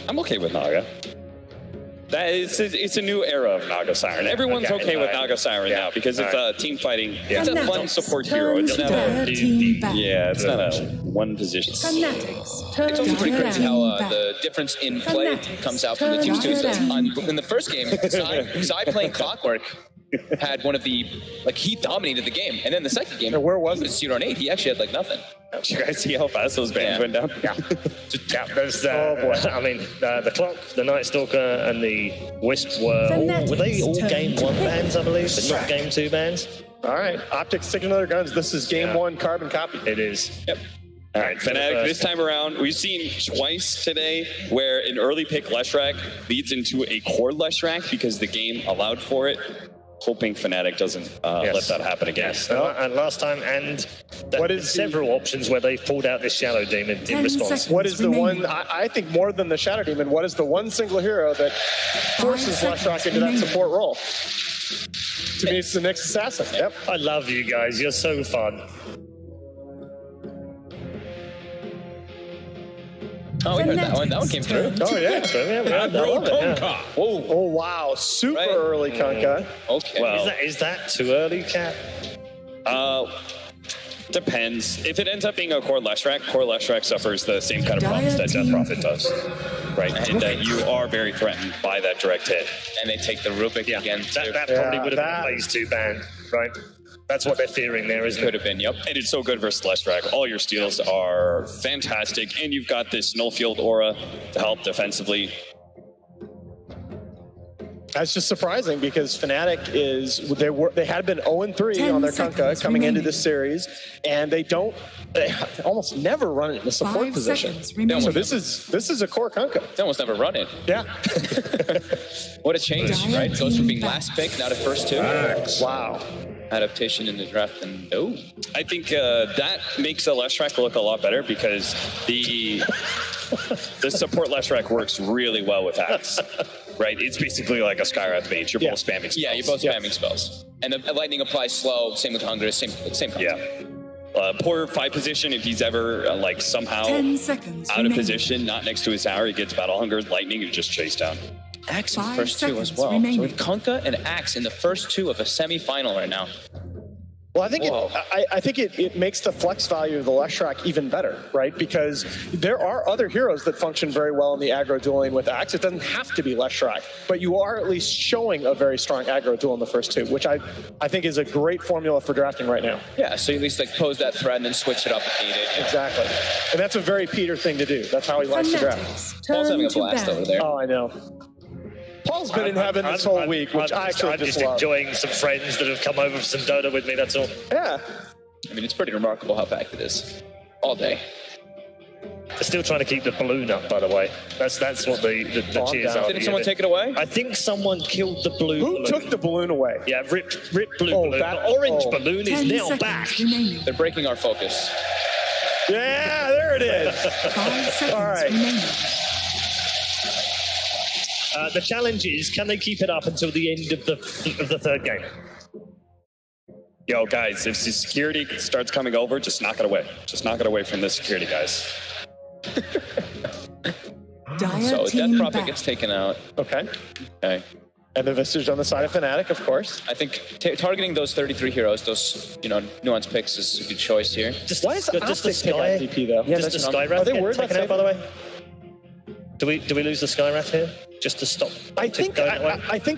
I'm okay with Naga. That is, it's a new era of Naga Siren. Everyone's okay with Naga Siren now because it's team fighting. It's a fun support hero. It's not it's not a one position. It's also pretty crazy how the difference in play comes out from the teams too. So in the first game, Zai playing Clockwork had one of the, like, he dominated the game. And then the second game, where was it? 0-8, he actually had like nothing. Did you guys see how fast those bands went down? There's, oh boy. I mean, the Clock, the Night Stalker, and the Wisp were they all game 1 bans, I believe, but not game 2 bans? All right, Optics sticking to their guns. This is game 1 carbon copy. It is. Yep. All right, FNATIC, this time around, we've seen twice today where an early pick Leshrac leads into a core Leshrac because the game allowed for it. Hoping FNATIC doesn't let that happen again. Yes, and last time, and several options where they've pulled out this Shadow Demon in response. What is the one, I think more than the Shadow Demon, what is the one single hero that forces Leshrac into that support role? To me, it's the next assassin. Yep. I love you guys, you're so fun. Oh, we heard that one. That one came through. Oh, yeah. Whoa. Oh, wow. Super early Kunkka. Okay. Well, is that too early, Cat? Depends. If it ends up being a core Leshrac suffers the same kind of problems that Death Prophet does. Right? And you are very threatened by that direct hit. And they take the Rubik again. That probably would have been phase 2 ban, right? That's what they're fearing there, isn't it? Could have been, yep. And it's so good versus Leshrac. All your steals are fantastic, and you've got this null field aura to help defensively. That's just surprising because FNATIC they had been 0-3 on their Kunkka coming into this series, and they almost never run it in a support position. So this is a core Kunkka. They almost never run it. Yeah. What a change, right? It goes from being last pick now to first 2. Wow. Adaptation in the draft, and I think that makes a Leshrac look a lot better because the support Leshrac works really well with Axe. Right? It's basically like a Skywrath mage. You're both spamming spells. Yeah, you're both spamming spells. And the lightning applies slow, same with Hunger, same concept. Yeah. Poor 5 position, if he's ever like somehow out of position, not next to his tower, he gets Battle Hunger, lightning, and just chase down. Axe in the first 2 as well. So we have Kunkka and Axe in the first 2 of a semi-final right now. Well, I think it makes the flex value of the Leshrac even better, right? Because there are other heroes that function very well in the aggro dueling with Axe. It doesn't have to be Leshrac, but you are at least showing a very strong aggro duel in the first 2, which I think is a great formula for drafting right now. Yeah, so you at least like pose that threat and then switch it up if needed. Exactly. And that's a very Peter thing to do. That's how he likes to draft. Paul's having a blast over there. Oh, I know. Paul's been in heaven this whole week, which I actually I'm just love. Enjoying some friends that have come over for some Dota with me, that's all. Yeah. I mean, it's pretty remarkable how packed it is. All day. They're still trying to keep the balloon up, by the way. That's what the cheers are. Didn't someone take it away? I think someone killed the blue balloon. Who took the balloon away? Yeah, ripped blue balloon. The orange balloon is now back. They're breaking our focus. Yeah, there it is. 5 seconds All right. remaining. The challenge is, can they keep it up until the end of the 3rd game? Yo, guys, if the security starts coming over, just knock it away. Just knock it away from the security guys. So Death Prophet gets taken out. Okay. Okay. And the Visage on the side of FNATIC, of course. I think targeting those 33 heroes, those nuanced picks is a good choice here. Why is the Optic pick MVP though? Yeah, just the Skywrath. Are they worried about taken out, by the way? Do we lose the Skywrath here? Just to stop? I think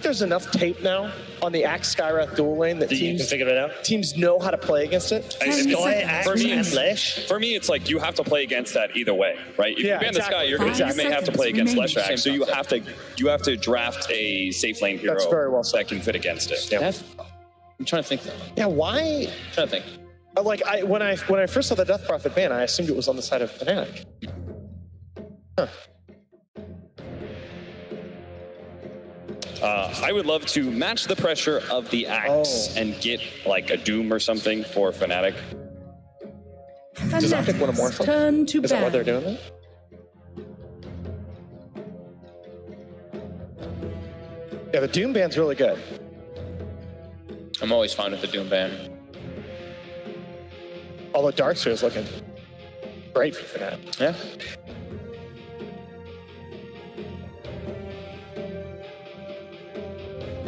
there's enough tape now on the Axe Skywrath dual lane that you can figure it out. Teams know how to play against it. Sky, Axe, and Lesh. For me, it's like you have to play against that either way, right? If you ban the Sky, you may have to play against Leshrac, so you have to draft a safe lane hero that can fit against it. Yeah. I'm trying to think. Yeah, why? I'm trying to think. Like when I first saw the Death Prophet ban, I assumed it was on the side of FNATIC. Huh. I would love to match the pressure of the Axe and get like a Doom or something for FNATIC. Does Optic want to morph? Is that why they're doing that? Yeah, the Doom ban's really good. I'm always fine with the Doom ban. Although Darkseer is looking great for FNATIC. Yeah.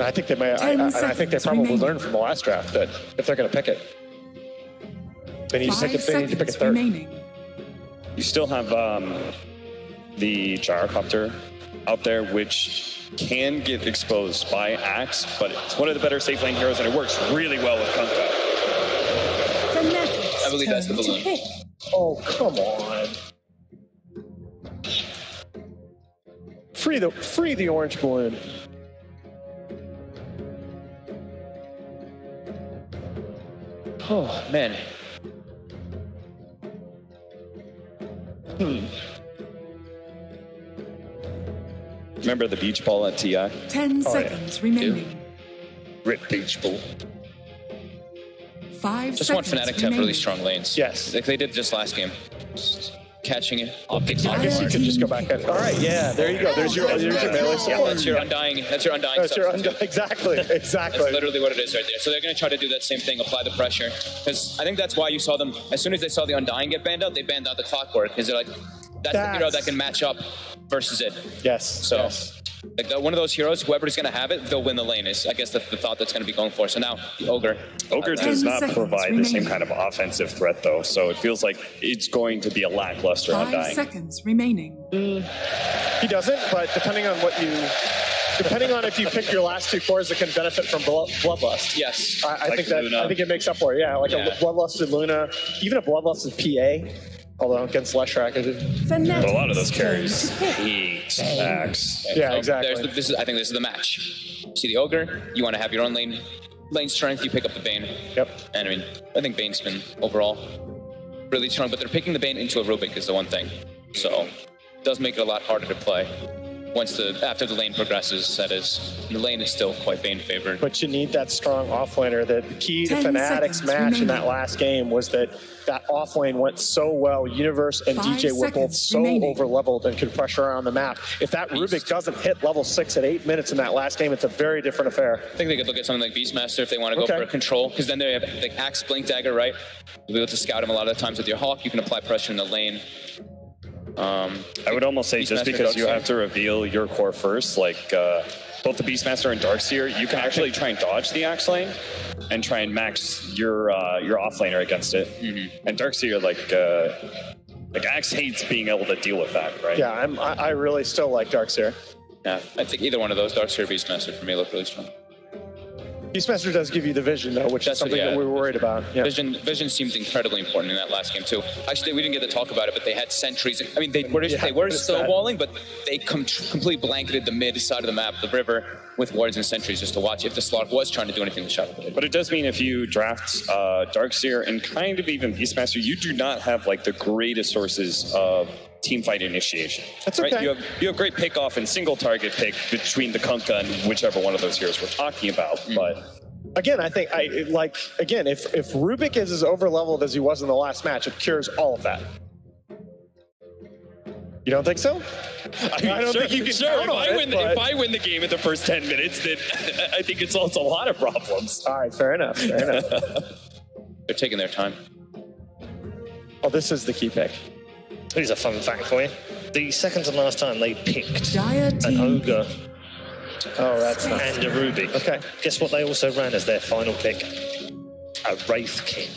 I think they may. I think they probably learned from the last draft that if they're going to pick it, they need to pick it. They need to pick a third. You still have the gyrocopter out there, which can get exposed by Axe, but it's one of the better safe lane heroes, and it works really well with Kunkka. I believe that's the balloon. Oh, come on. Free the orange balloon. Oh, man. Remember the beach ball at TI? 10 seconds remaining. Rip beach ball. 5 Just want seconds FNATIC to have really strong lanes. Yes. Like they did just last game. Just catching it. Optics. I guess you could just go back at it. All right, yeah, there you go. There's your melee support. That's your undying. That's your undying. That's your exactly. That's literally what it is right there. So they're going to try to do that same thing, apply the pressure. Because I think that's why you saw them, as soon as they saw the undying get banned out, they banned out the clockwork. Because they're like, that's the hero that can match up versus it. Yes. So, like one of those heroes, whoever's going to have it, they'll win the lane. Is I guess the thought that's going to be going for. So now the Ogre. Ogre does not provide the same kind of offensive threat, though. So it feels like it's going to be a lackluster undying. 5 seconds remaining. He doesn't, but depending on if you pick your last 2 cores that can benefit from Bloodlust. Yes. I think it makes up for it. Yeah, like a Bloodlusted Luna, even a Bloodlusted PA. Although against Leshrac, a lot of those carries hate Axe. Yeah, So exactly. I think this is the match. See the Ogre, you want to have your own lane strength, you pick up the Bane. Yep. And I mean, I think Bane's been overall really strong, but they're picking the Bane into a Rubik is the one thing. So it does make it a lot harder to play. After the lane progresses, that is. The lane is still quite Bane favored. But you need that strong offlaner. The key to FNATIC's match in that last game was that offlane went so well. Universe and DJ were both so over-leveled and could pressure around the map. If that Rubik doesn't hit level 6 at 8 minutes in that last game, it's a very different affair. I think they could look at something like Beastmaster if they want to go for a control, because then they have like Axe, Blink Dagger, right? You'll be able to scout him a lot of the times with your Hawk. You can apply pressure in the lane. I would almost say just because you have to reveal your core first, like both the Beastmaster and Darkseer, you can actually try and dodge the Axe lane and try and max your offlaner against it. And Darkseer, like Axe hates being able to deal with that, right? Yeah, I really still like Darkseer. Yeah, I think either one of those, Darkseer or Beastmaster, for me look really strong. Beastmaster does give you the vision, though, which is something that we were worried about. Yeah. Vision seemed incredibly important in that last game, too. Actually, we didn't get to talk about it, but they had sentries. I mean, they were snowballing, but they completely blanketed the mid side of the map, the river, with wards and sentries just to watch if the Slark was trying to do anything to shut it. But it does mean if you draft Darkseer and kind of even Beastmaster, you do not have like the greatest sources of teamfight initiation. That's okay. Right? You have great pick-off and single target pick between the Kunkka and whichever one of those heroes we're talking about, but again, I think if Rubik is as over-leveled as he was in the last match, it cures all of that. You don't think so? I don't think you can count on it, if I win the game in the first 10 minutes, then I think it solves a lot of problems. All right, fair enough. They're taking their time. Oh, this is the key pick. Here's a fun fact for you. The second to last time they picked an Ogre that's nice. and a Rubik. Okay. Guess what they also ran as their final pick? A Wraith King.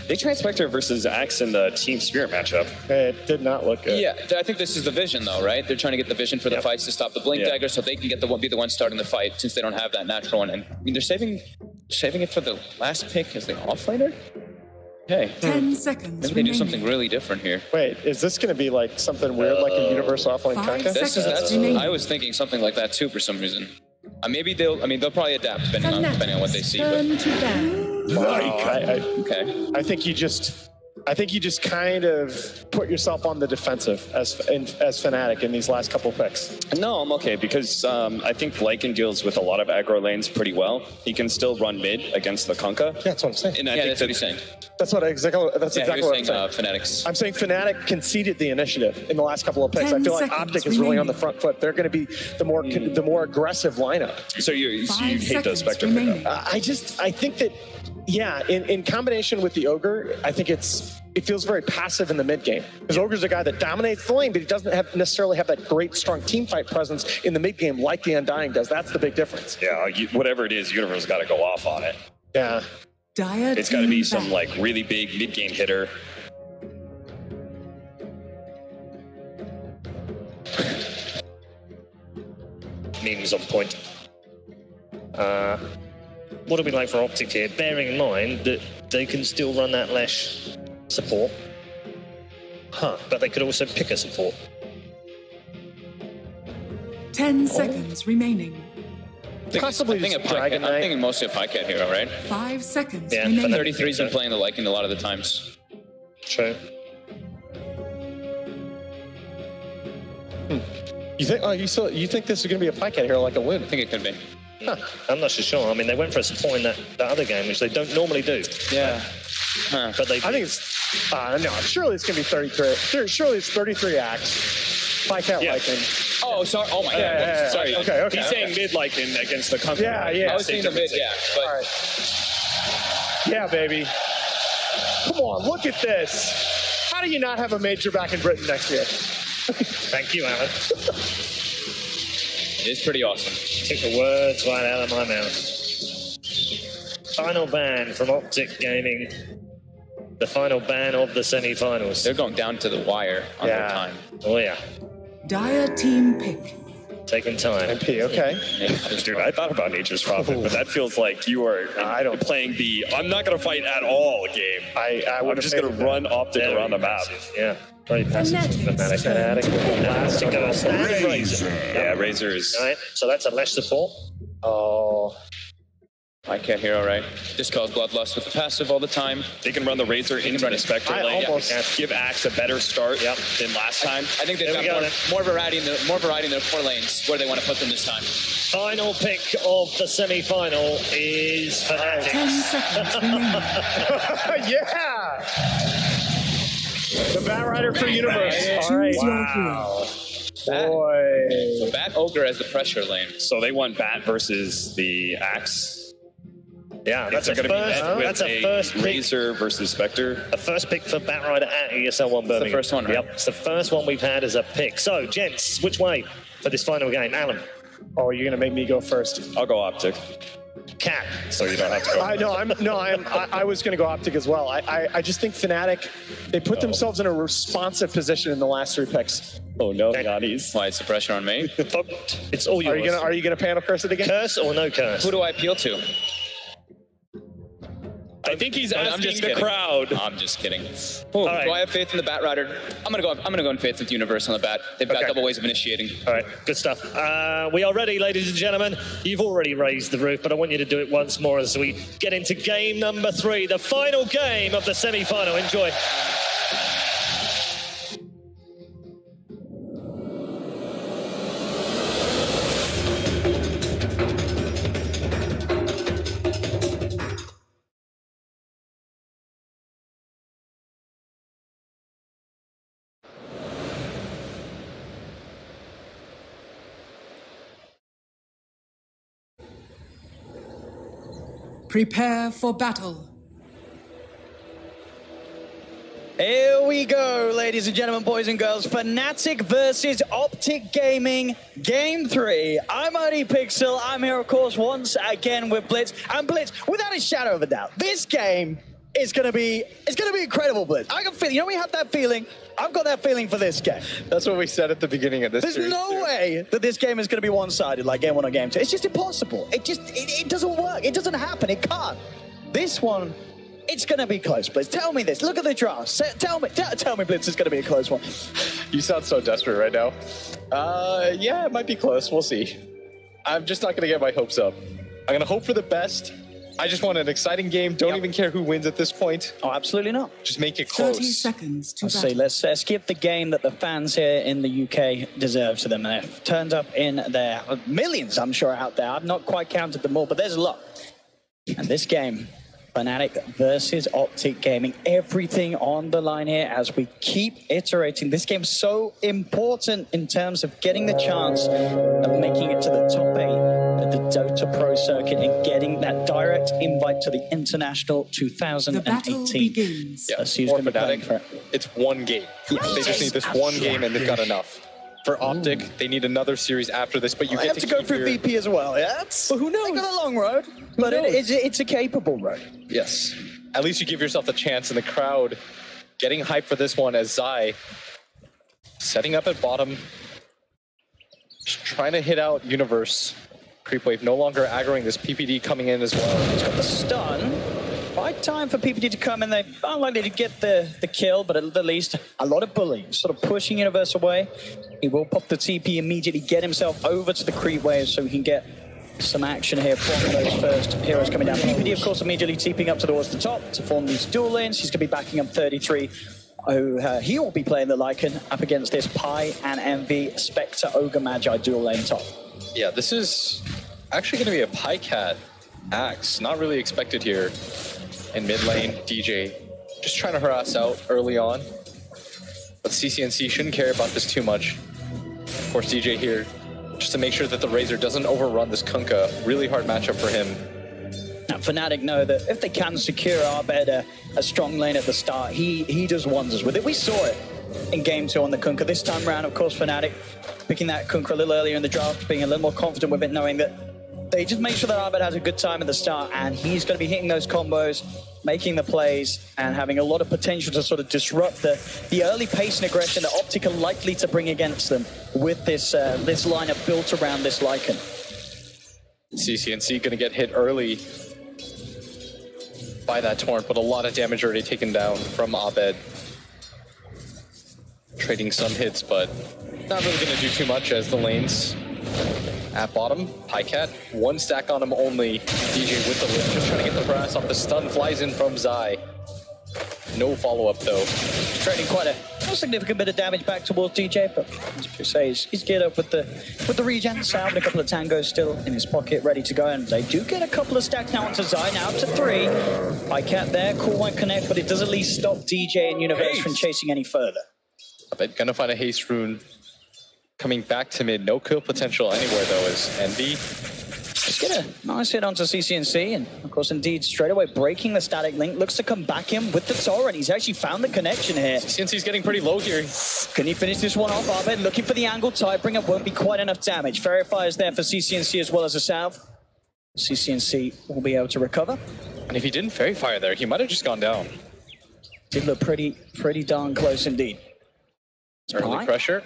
They tried Spectre versus Axe in the Team Spirit matchup. It did not look good. Yeah, I think this is the vision, though, right? They're trying to get the vision for the fights to stop the Blink Dagger so they can be the one starting the fight since they don't have that natural one. And I mean, they're saving it for the last pick as the offlaner? Hey. 10 seconds Maybe they do something really different here. Wait, is this going to be like something weird, like a universal offlane Kunkka? I was thinking something like that too for some reason. Maybe they'll probably adapt depending on what they see. I think you just kind of put yourself on the defensive as FNATIC in these last couple picks. No, I'm okay because I think Lycan deals with a lot of aggro lanes pretty well. He can still run mid against the Kunkka. Yeah, that's what I'm saying. And I think that's what he's saying. That's exactly what I'm saying. FNATIC's. I'm saying FNATIC conceded the initiative in the last couple of picks. I feel like Optic is really on the front foot. They're going to be the more aggressive lineup. So you hate those Spectre pickup? I think that, yeah, in combination with the Ogre, I think it's it feels very passive in the mid game. Because Ogre's a guy that dominates the lane, but he doesn't necessarily have that great, strong team fight presence in the mid game like the Undying does. That's the big difference. Yeah, whatever it is, Universe got to go off on it. Yeah. It's got to be some like really big mid game hitter. Memes on point. What do we like for Optic here? Bearing in mind that they can still run that Lesh support. But they could also pick a support. 10 seconds remaining. Possibly I think Dragon I'm Knight. thinking mostly a Pycat hero, right? 5 seconds Yeah, remaining. 33's been playing the Lycan a lot of the times. True. You think? Oh, you think this is going to be a Pycat hero like a Lune? I think it could be. I'm not so sure. I mean, they went for a support in that other game, which they don't normally do. Yeah. But they I think it's no. Surely it's going to be 33. Surely it's 33 Axe. Pycat Lycan. Oh, sorry. Oh my God. Yeah. Sorry. Okay. He's saying mid Lycan against the company. Yeah, yeah. I was thinking the mid. Yeah. But All right. Yeah, baby. Come on, look at this. How do you not have a major back in Britain next year? Thank you, Alan. it's pretty awesome. Took the words right out of my mouth. Final ban from Optic Gaming. The final ban of the semi-finals. They're going down to the wire on their time. Oh yeah. Dire team pick. Taking time. MP, okay. Dude, I thought about Nature's Prophet, but that feels like you are playing the I'm not going to fight at all game. I'm just going to run Optic around the map. Yeah. Very passive. Fnatic. Plastic goes. Razor. Yeah, Razor is... Right, so that's a Lesh support. Oh. Pycat hero, right? Dispels Bloodlust with the passive all the time. They can run the Razor into the Spectre lane. Give Axe a better start than last time. I think they've got more variety in their core lanes where they want to put them this time. Final pick of the semi-final is FNATIC. 10 seconds remaining. Yeah! The Bat Rider for Universe. All right. Choose your hero. Boy. So Bat Ogre as the pressure lane. So they want Bat versus the Axe. Yeah, that's They're a going to be met with that's a first pick. Razor versus Spectre. A first pick for Bat Rider at ESL1 Birmingham. the first one, right? Yep, it's the first one we've had as a pick. So, gents, which way for this final game? Alan? Oh, you're gonna make me go first. I'll go Optic, Cat? so you don't have to go. I was gonna go Optic as well. I just think Fnatic, they put themselves in a responsive position in the last 3 picks. Oh no, Yanni's. Why is the pressure on me? It's all yours. Are you gonna panel curse it again? Curse or no curse? Who do I appeal to? I think he's I'm asking just the kidding. crowd. I'm just kidding. All right. Do I have faith in the Bat Rider? I'm gonna go in faith with Universe on the Bat. They've got double ways of initiating. All right, good stuff. We are ready, ladies and gentlemen. You've already raised the roof, but I want you to do it once more as we get into game number 3, the final game of the semi-final. Enjoy. Prepare for battle. Here we go, ladies and gentlemen, boys and girls. FNATIC versus Optic Gaming, Game 3. I'm ODPixel. I'm here, of course, once again with Blitz. And Blitz, without a shadow of a doubt, this game is going to be incredible, Blitz. I can feel, you know, we have that feeling. I've got that feeling for this game. That's what we said at the beginning of this There's series. no way that this game is going to be one-sided like Game 1 or Game 2. It's just impossible. It doesn't work. It doesn't happen. It can't. This one, it's going to be close, Blitz. Tell me this. Look at the draft. Tell me, Blitz, it's going to be a close one. You sound so desperate right now. Yeah, it might be close. We'll see. I'm just not going to get my hopes up. I'm going to hope for the best. I just want an exciting game. Don't even care who wins at this point. Oh, absolutely not. Just make it 30 close. seconds to Let's battle. see, let's give the game that the fans here in the UK deserve to them. They've turned up in their millions, I'm sure, out there. I've not quite counted them all, but there's a lot. And this game, FNATIC versus Optic Gaming, everything on the line here as we keep iterating. This game's so important in terms of getting the chance of making it to the top 8 at the Dota Pro circuit and getting that direct invite to the International 2018. The battle begins. Yeah, Who's for gonna be playing FNATIC, for it? it's one game. They just need this one game and they've got enough. For Optic, they need another series after this, but you I get have to go keep through your... VP as well, yeah? But who knows? They got a long road, but it's a capable road. Yes. At least you give yourself a chance in the crowd. Getting hyped for this one as Zai setting up at bottom. Just trying to hit out Universe. Creep Wave no longer aggroing this PPD coming in as well. He's got the stun. Right time for PPD to come in. They aren't likely to get the kill, but at the least, a lot of bullying. Sort of pushing Universe away. He will pop the TP immediately, get himself over to the creep wave so he can get some action here from those first heroes coming down. PPD, of course, immediately TPing up towards the top to form these dual lanes. He's going to be backing up 33. He will be playing the Lycan up against this Pi and MV Spectre Ogre Magi dual lane top. Yeah, this is actually going to be a Pi-Cat Axe. Not really expected here in mid lane. DJ just trying to harass out early on. But CCNC shouldn't care about this too much. Of course, DJ here just to make sure that the Razor doesn't overrun this Kunkka. Really hard matchup for him. Now, FNATIC know that if they can secure Abed a strong lane at the start, he does wonders with it. We saw it in Game 2 on the Kunkka. This time around, of course, FNATIC picking that Kunkka a little earlier in the draft, being a little more confident with it, knowing that they just make sure that Abed has a good time at the start, and he's going to be hitting those combos, making the plays, and having a lot of potential to sort of disrupt the early pace and aggression that Optic are likely to bring against them with this lineup built around this Lycan. CCNC going to get hit early by that Torrent, but a lot of damage already taken down from Abed. Trading some hits, but not really going to do too much as the lanes at bottom. Pi-Cat, one stack on him only. DJ with the lift, just trying to get the brass off. The stun flies in from Zai. No follow-up, though. Trading quite a significant bit of damage back towards DJ, but as you say, he's geared up with the regen. Salve and a couple of tangos still in his pocket, ready to go, and they do get a couple of stacks now onto Zai, now up to 3. Pi-Cat there, cool one connect, but it does at least stop DJ and Universe from chasing any further. Abed gonna find a haste rune. Coming back to mid, no kill potential anywhere though as Envy. Just get a nice hit onto CCNC, and of course, indeed, straight away breaking the static link. Looks to come back in with the Torrent. He's actually found the connection here. CCNC's getting pretty low here. Can he finish this one off? Abed looking for the angle. Tidebringer won't be quite enough damage. Fairy Fire is there for CCNC as well as a salve. CCNC will be able to recover. And if he didn't Fairy Fire there, he might have just gone down. Did look pretty darn close indeed. Early pressure.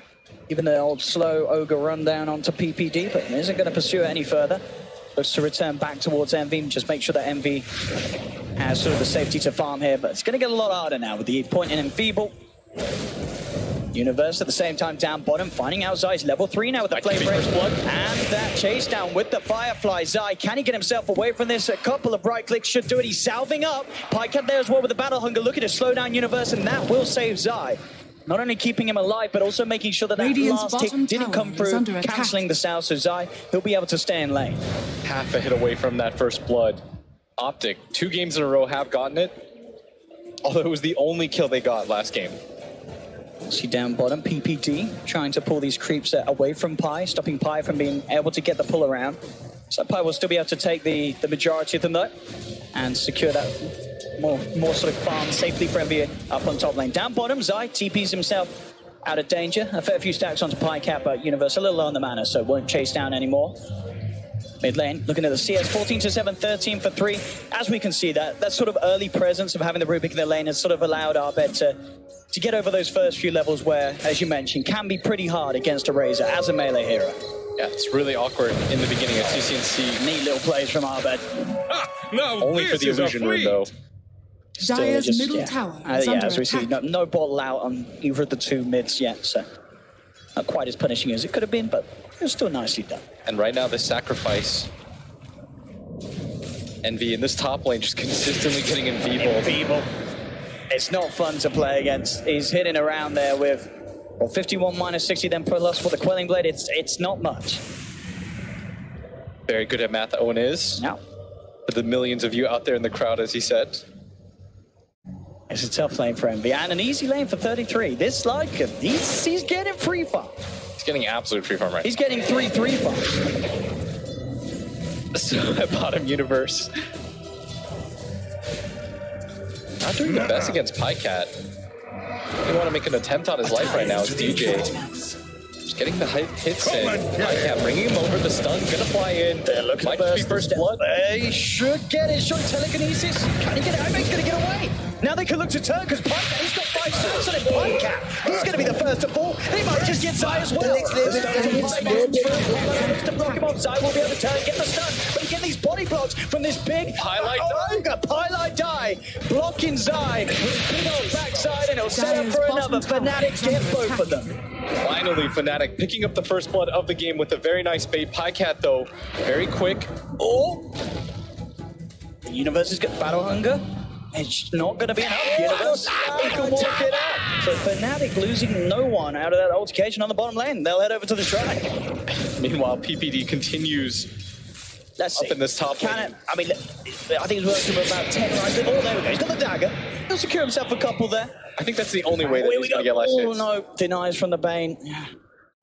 Even the old slow Ogre run down onto PPD, but isn't going to pursue it any further. Looks to return back towards Envy, just make sure that Envy has sort of the safety to farm here, but it's going to get a lot harder now with the point in Enfeeble. Universe at the same time down bottom, finding out Zai's level 3 now with the Flame Break's Blood, and that chase down with the Firefly. Zai, can he get himself away from this? A couple of right clicks should do it. He's salving up. Pi-Cat there as well with the Battle Hunger, looking to slow down Universe, and that will save Zai. Not only keeping him alive, but also making sure that Radiant's last hit didn't come through, cancelling attack. the South, so Zai, he'll be able to stay in lane. Half a hit away from that first blood. Optic, 2 games in a row have gotten it, although it was the only kill they got last game. See down bottom, PPD trying to pull these creeps away from Pi, stopping Pi from being able to get the pull around. So Pi will still be able to take the majority of them though, and secure that more sort of farm safely for MV up on top lane. Down bottom, Zai TPs himself out of danger. A fair few stacks onto Pi-Cat, but Universe a little low on the mana, so won't chase down anymore. Mid lane, looking at the CS, 14 to 7, 13 for 3. As we can see, that sort of early presence of having the Rubik in the lane has sort of allowed Abed to get over those first few levels where, as you mentioned, can be pretty hard against a Razor as a melee hero. Yeah, it's really awkward in the beginning of CCNC. Neat little plays from Abed. Only for the illusion rune though. Dire's middle tower is under as we see, attack. no bottle out on either of the 2 mids yet, so not quite as punishing as it could have been, but it was still nicely done. And right now, this sacrifice, Envy in this top lane just consistently getting enfeebled. It's not fun to play against. He's hitting around there with 51 minus 60, then plus for the Quelling Blade. It's not much. Very good at math, Owen is. Now, For the millions of you out there in the crowd, as he said. it's a tough lane for Envy, and an easy lane for 33. This Lycan, he's getting free farm. He's getting absolute free farm right He's getting 3 farm. So at bottom Universe. Not doing the best against Pycat. They want to make an attempt on his life right now. It's DJ. Just getting the hits in. Pycat bringing him over. The stun gonna fly in. Might just be first blood. He should get it. Short telekinesis. Can he get it? Image's gonna get away. Now they can look to turn because Pycat, he's got 5 stars on him. Pycat, he's going to be the first to fall. They might just get Zai as well. To block him off, Zai will be able to turn, get the stun. But you get these body blocks from this big Pylite die, blocking Zai with big old backside, and it'll set up for another. FNATIC get both of them. Finally, FNATIC picking up the first blood of the game with a very nice bait. Pycat, though, very quick. Oh! The Universe has got battle hunger. It's not going to be enough. Universe can walk it out. So FNATIC losing no one out of that altercation on the bottom lane. They'll head over to the strike. Meanwhile, PPD continues up in this top lane. I mean, I think he's working for about 10 rounds. Oh, there we go. He's got the dagger. He'll secure himself a couple there. I think that's the only way that he's going to get last hits. Oh, no. Denies from the Bane.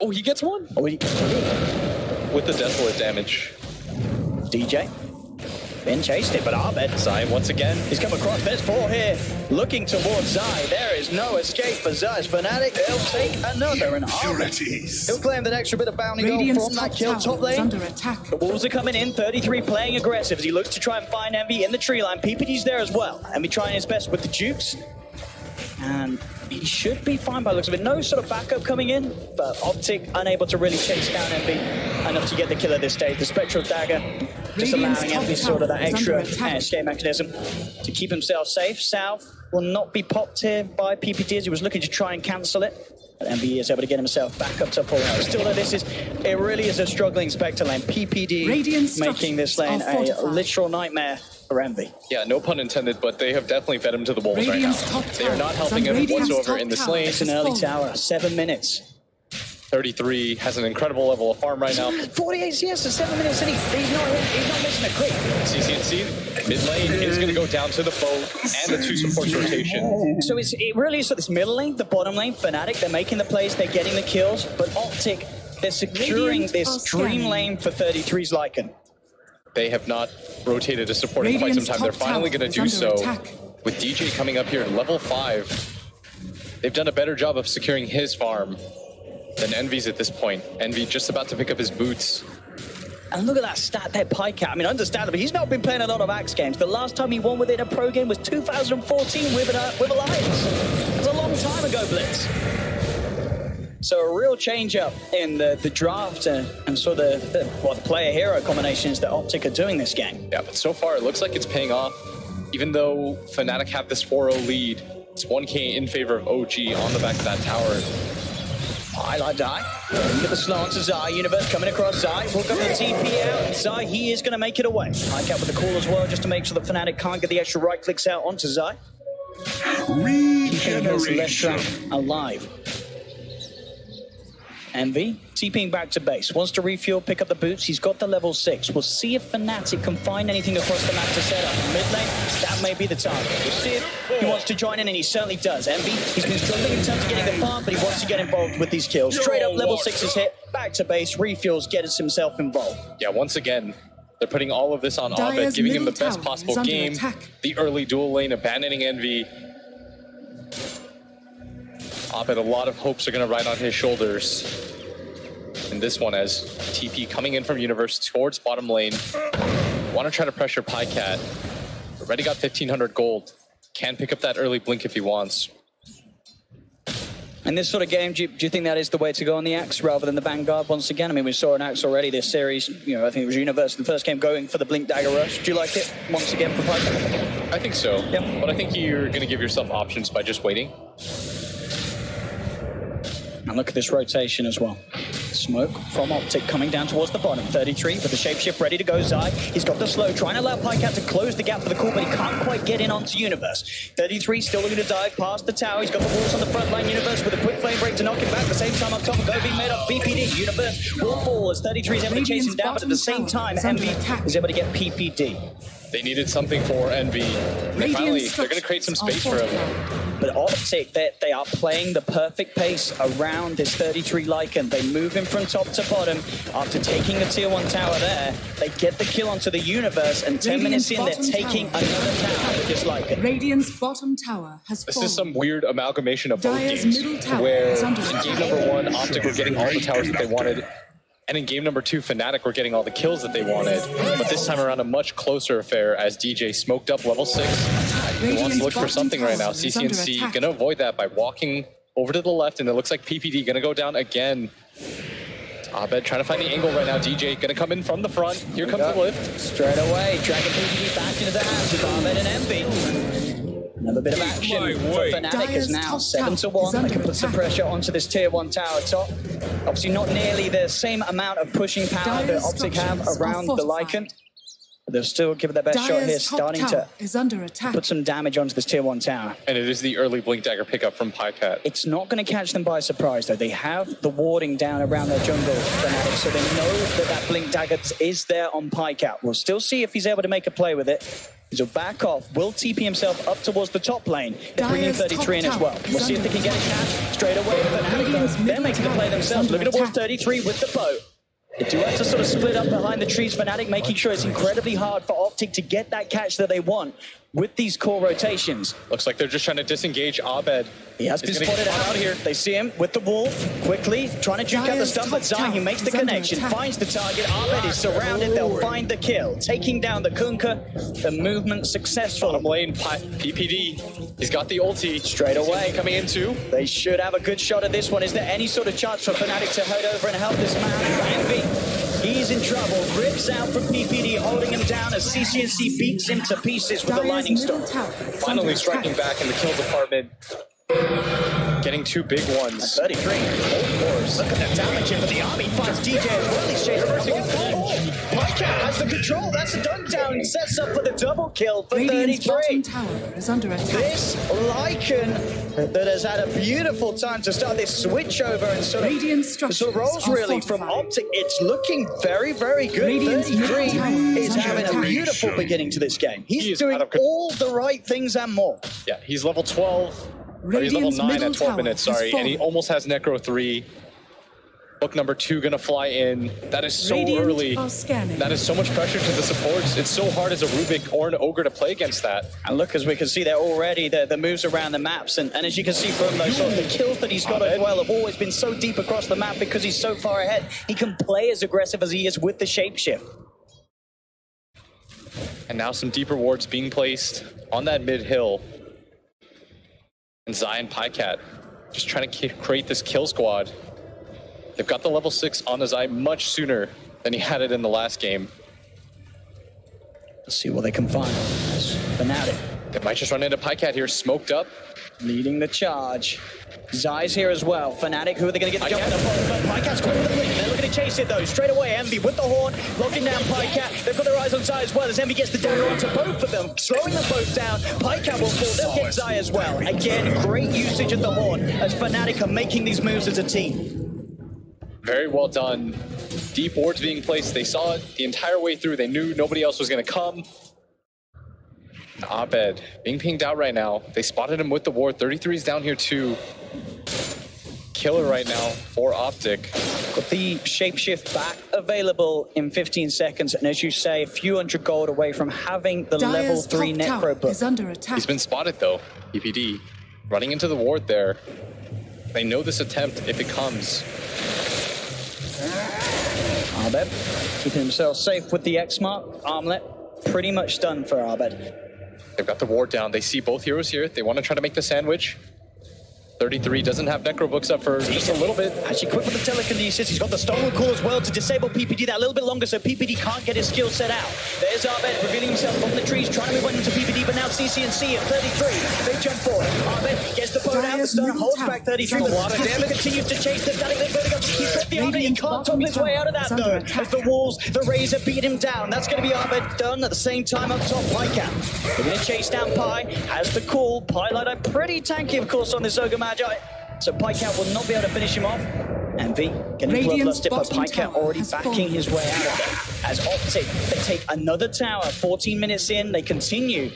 Oh, he gets one? Oh, with the Desolate damage. DJ. Ben chased it, but Abed. Zai once again. He's come across. There's 4 here. Looking towards Zai. There is no escape for Zai's FNATIC. They'll take another. And he'll claim that extra bit of bounty gold from that kill top lane. Under attack. The Wolves are coming in. 33 playing aggressive as he looks to try and find Envy in the tree line. PPD's there as well. Envy trying his best with the Jukes. And he should be fine by the looks of it. No sort of backup coming in, but Optic unable to really chase down Envy enough to get the kill at this stage. The Spectral Dagger just allowing Envy sort of that extra escape mechanism to keep himself safe. South will not be popped here by PPD as he was looking to try and cancel it. But Envy is able to get himself back up to full health. Still though, it really is a struggling Spectre lane. PPD making this lane a literal nightmare for Envy. Yeah, no pun intended, but they have definitely fed him to the wolves right now. They are not helping him whatsoever in this lane. It's an early tower, 7 minutes. 33 has an incredible level of farm right now. 48 CS in 7 minutes, and he's not missing a crit. CCNC, mid lane is going to go down to the foe and the 2 supports rotation. So it really is this middle lane, the bottom lane, FNATIC, they're making the plays, they're getting the kills, but Optic, they're securing this dream lane for 33's Lycan. They have not rotated a support in quite some time. They're finally going to do so. With DJ coming up here at level 5, they've done a better job of securing his farm than Envy's at this point. Envy just about to pick up his boots. And look at that stat there, Pycat. I mean, understandably, he's not been playing a lot of Axe games. The last time he won with it in a pro game was 2014 with Alliance. It was a long time ago, Blitz. So a real change-up in the draft and sort of the player-hero combinations that Optic are doing this game. Yeah, but so far it looks like it's paying off. Even though FNATIC have this 4-0 lead, it's 1K in favor of OG on the back of that tower. I like Zai. Get the slow onto Zai. Universe coming across Zai. We'll go the TP out. Zai, he is going to make it away. Pycat with the call as well, just to make sure the FNATIC can't get the extra right clicks out onto Zai. Keeping his left track alive. Envy, TPing back to base. Wants to refuel, pick up the boots. He's got the level 6. We'll see if FNATIC can find anything across the map to set up. Mid lane, that may be the target. We'll see if he wants to join in, and he certainly does. Envy, he's been struggling in terms of getting the farm, but he wants to get involved with these kills. Straight up, level 6 is hit. Back to base, refuels, gets himself involved. Yeah, once again, they're putting all of this on Abed, giving him the best possible game. The early dual lane, abandoning Envy. Abed, a lot of hopes are going to ride on his shoulders. And this one as TP coming in from Universe towards bottom lane. Want to try to pressure Pycat. Already got 1,500 gold. Can pick up that early blink if he wants. In this sort of game, do you think that is the way to go on the Axe rather than the Vanguard once again? I mean, we saw an Axe already this series. You know, I think it was Universe in the first game going for the Blink Dagger Rush. Do you like it once again for Pycat? I think so. Yep. But I think you're going to give yourself options by just waiting. And look at this rotation as well. Smoke from Optic coming down towards the bottom. 33 with the shapeshift ready to go. Zai, he's got the slow, trying to allow Pycat to close the gap for the call, but he can't quite get in onto Universe. 33 still looking to dive past the tower. He's got the walls on the front line. Universe with a quick flame break to knock him back. At the same time, up top, go being made up. BPD. Universe will fall as 33 is able to chase him down, but at the same time, Envy is able to get PPD. They needed something for Envy. Finally, they're going to create some space for him. But Optic, they are playing the perfect pace around this 33 Lycan. They move him from top to bottom. After taking the tier 1 tower there, they get the kill onto the universe, and 10 minutes in, they're taking another tower with this Lycan. Radiant's bottom tower has fallen. This is some weird amalgamation of both Dire's games, middle tower where is under in game attack. number 1, Optic were getting all the towers that they wanted, and in game number 2, FNATIC were getting all the kills that they wanted. But this time around, a much closer affair as DJ smoked up level 6. He wants to look for something right now. CCNC going to avoid that by walking over to the left, and it looks like PPD going to go down again. Abed trying to find the angle right now. DJ going to come in from the front. Here comes the lift. Straight away, dragging PPD back into the hands of Abed and Envy. Another bit of action for FNATIC is now 7-1. They can put some pressure onto this tier 1 tower top. Obviously not nearly the same amount of pushing power that Optic have around the Lycan. But they'll still give it their best shot here, starting to put some damage onto this tier 1 tower. And it is the early Blink Dagger pickup from PyCat. It's not going to catch them by surprise, though. They have the warding down around their jungle, FNATIC, so they know that Blink Dagger is there on PyCat. We'll still see if he's able to make a play with it. He'll back off, will TP himself up towards the top lane. They're bringing 33 in as well. We'll see if they can get a catch straight away. FNATIC, they're making the play themselves, looking towards 33 with the boat. They do have to sort of split up behind the trees. FNATIC making sure it's incredibly hard for Optic to get that catch that they want with these core rotations. Looks like they're just trying to disengage Abed. He has been spotted out here. They see him with the wall, quickly trying to juke out the stun, but Zai, he makes the connection, finds the target. Abed is surrounded, they'll find the kill. Taking down the Kunkka, the movement successful. Bottom lane, PPD, he's got the ulti. Straight away. Coming in too. They should have a good shot at this one. Is there any sort of chance for FNATIC to head over and help this man? Envy, he's in trouble. Rips out from PPD, holding him down as CCNC beats him to pieces with the lightning storm. Finally striking back in the kill department. Getting 2 big ones. 33. Look at that damage here for the army. Finds DJ as well. He's chasing his full. PyCat has the control. That's a dunk down. Sets up for the double kill for 33. Tower is under attack. This Lycan that has had a beautiful time to start this switch over and sort of rolls really from Optic. It's looking very, very good. 33 is having a beautiful beginning to this game. He's doing all the right things and more. Yeah, he's level 12. Or he's level 9 at 12 minutes, sorry. And he almost has Necro 3. Book number 2 gonna fly in. That is so early. That is so much pressure to the supports. It's so hard as a Rubik or an Ogre to play against that. And look, as we can see there already, the moves around the maps. And as you can see from those sort of the kills that he's got as well have always been so deep across the map because he's so far ahead. He can play as aggressive as he is with the shapeshift. And now some deeper wards being placed on that mid hill. And Zai and PyCat just trying to create this kill squad. They've got the level 6 on the Zai much sooner than he had it in the last game. Let's see what they can find. FNATIC. They might just run into PyCat here, smoked up. Leading the charge. Zai's here as well. FNATIC, who are they going to get the jump on the phone? PyCat's quick with the blink. They're looking to chase it though. Straight away, Envy with the horn, locking down PyCat. They've got their eyes on Zai as well as Envy gets the dagger onto both of them, slowing them both down. PyCat will fall. They'll get Zai as well. Again, great usage of the horn as FNATIC are making these moves as a team. Very well done. Deep wards being placed. They saw it the entire way through. They knew nobody else was going to come. Abed being pinged out right now. They spotted him with the ward. 33 is down here too. Killer right now for Optic. Got the shapeshift back available in 15 seconds. And as you say, a few hundred gold away from having the level 3 Necro book. Is under attack. He's been spotted though. PPD running into the ward there. They know this attempt if it comes. Abed keeping himself safe with the X mark. Armlet pretty much done for Abed. They've got the ward down. They see both heroes here. They want to try to make the sandwich. 33 doesn't have Necro books up for just a little bit. Actually quick with the telekinesis. He's got the Stolen Call as well to disable PPD that a little bit longer so PPD can't get his skill set out. There's Abed revealing himself from the trees, trying to move on into PPD, but now CCNC at 33. They jump forward. Abed gets the bow down, the stun holds back 33. A lot of damage. Continues to chase the Danik. He's got the Abed. He can't top his way out of that though. As the walls, the Razor beat him down. That's going to be Abed done at the same time up top. PyCat. They're going to chase down Pi. Has the call. Pi Light are pretty tanky, of course, on this Ogre Magi. So PyCat will not be able to finish him off. Envy getting bloodlusted, but PyCat already backing his way out of it. As Optic, they take another tower. 14 minutes in, they continue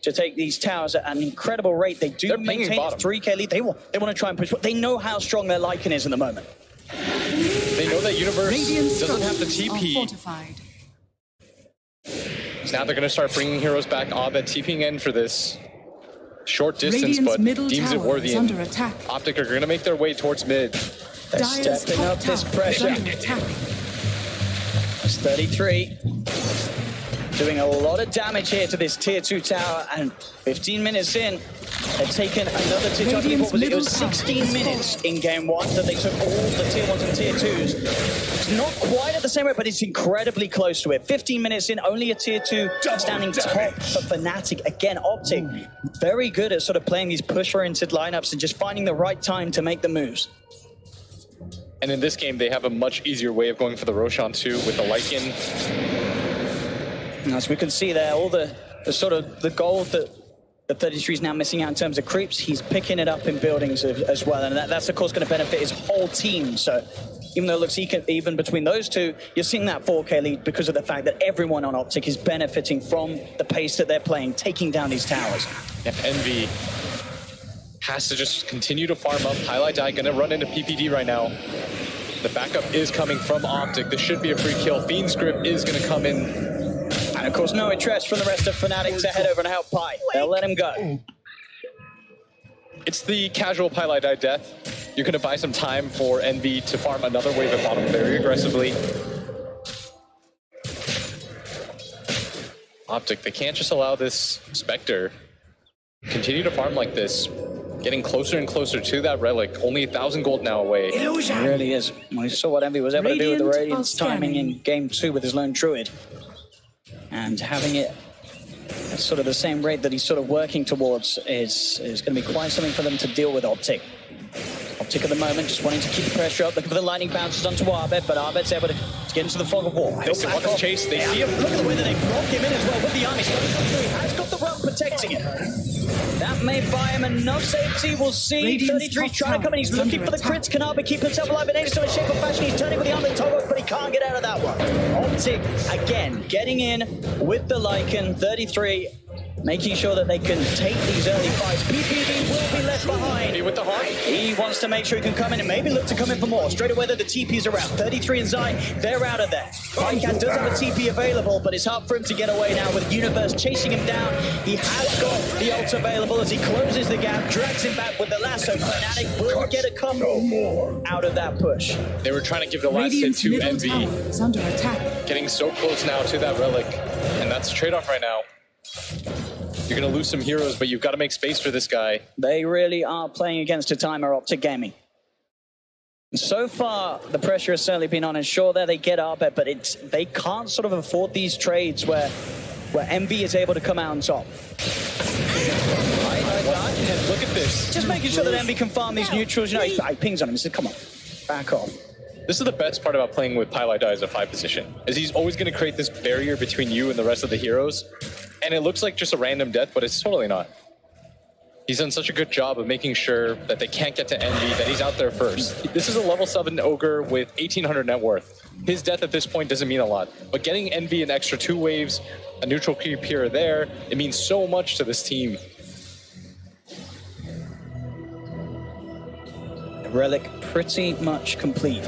to take these towers at an incredible rate. They do maintain a 3K lead. They want to try and push. They know how strong their Lycan is in the moment. They know that Universe doesn't have the TP. So now they're going to start bringing heroes back. Abed TPing in for this short distance, but deems it worthy. Optic are going to make their way towards mid. They're stepping up this pressure. It's 33. Doing a lot of damage here to this tier 2 tower, and 15 minutes in, they've taken another tier 2. I believe it was 16 minutes in game 1 that they took all the tier 1s and tier 2s. It's not quite at the same rate, but it's incredibly close to it. 15 minutes in, only a tier 2 standing top for FNATIC. Again, Optic, very good at sort of playing these push-oriented lineups and just finding the right time to make the moves. And in this game, they have a much easier way of going for the Roshan too with the Lycan. As we can see there, all the sort of the gold that the 33 is now missing out in terms of creeps, he's picking it up in buildings as well, and that's of course going to benefit his whole team. So even though it looks even between those two, you're seeing that 4K lead because of the fact that everyone on Optic is benefiting from the pace that they're playing, taking down these towers. Yeah, Envy has to just continue to farm up. Highlight Die going to run into PPD right now. The backup is coming from Optic. This should be a free kill. Fiend's Grip is going to come in. And of course, no interest from the rest of FNATIC to head over and help Pi. They'll let him go. It's the casual Highlight Die death. You're going to buy some time for Envy to farm another wave at bottom very aggressively. Optic, they can't just allow this Spectre continue to farm like this. Getting closer and closer to that relic. Only 1,000 gold now away. It really is. We saw what Envy was able to do with the Radiant's timing in game 2 with his lone Druid. And having it at sort of the same rate that he's sort of working towards is going to be quite something for them to deal with Optic. Optic at the moment just wanting to keep the pressure up, looking for the lightning bounces onto Abed, but Abed's able to get into the fog of war. They want to chase, they see him. Look at the way that they block him in as well with the army. He has got the rope protecting him. That may buy him enough safety. We'll see. 33 trying to come in. He's looking for the crits. Can Abed keep himself alive in any sort of shape or fashion? He's turning with the army toggle, but he can't get out of that one. Optic, again, getting in with the Lycan. 33 making sure that they can take these early fights. PPD will be left behind. With the heart. He wants to make sure he can come in and maybe look to come in for more. Straight away, the TP's around. 33 and Zai, they're out of there. Vycat does have a TP available, but it's hard for him to get away now with Universe chasing him down. He has got the ult available as he closes the gap, drags him back with the lasso. FNATIC will get a couple more out of that push. They were trying to give the last hit to Envy. Under attack. Getting so close now to that relic, and that's the trade-off right now. You're going to lose some heroes, but you've got to make space for this guy. They really are playing against a timer, Optic Gaming. So far, the pressure has certainly been on, and sure, there they get up, but they can't sort of afford these trades where Envy is able to come out on top. Look at this. Just making sure that Envy can farm these neutrals. You know, he pings on him. He said, come on, back off. This is the best part about playing with Highlight Die as a 5 position, is he's always going to create this barrier between you and the rest of the heroes. And it looks like just a random death, but it's totally not. He's done such a good job of making sure that they can't get to Envy, that he's out there first. This is a level 7 Ogre with 1,800 net worth. His death at this point doesn't mean a lot. But getting Envy an extra 2 waves, a neutral creep here or there, it means so much to this team. Relic pretty much complete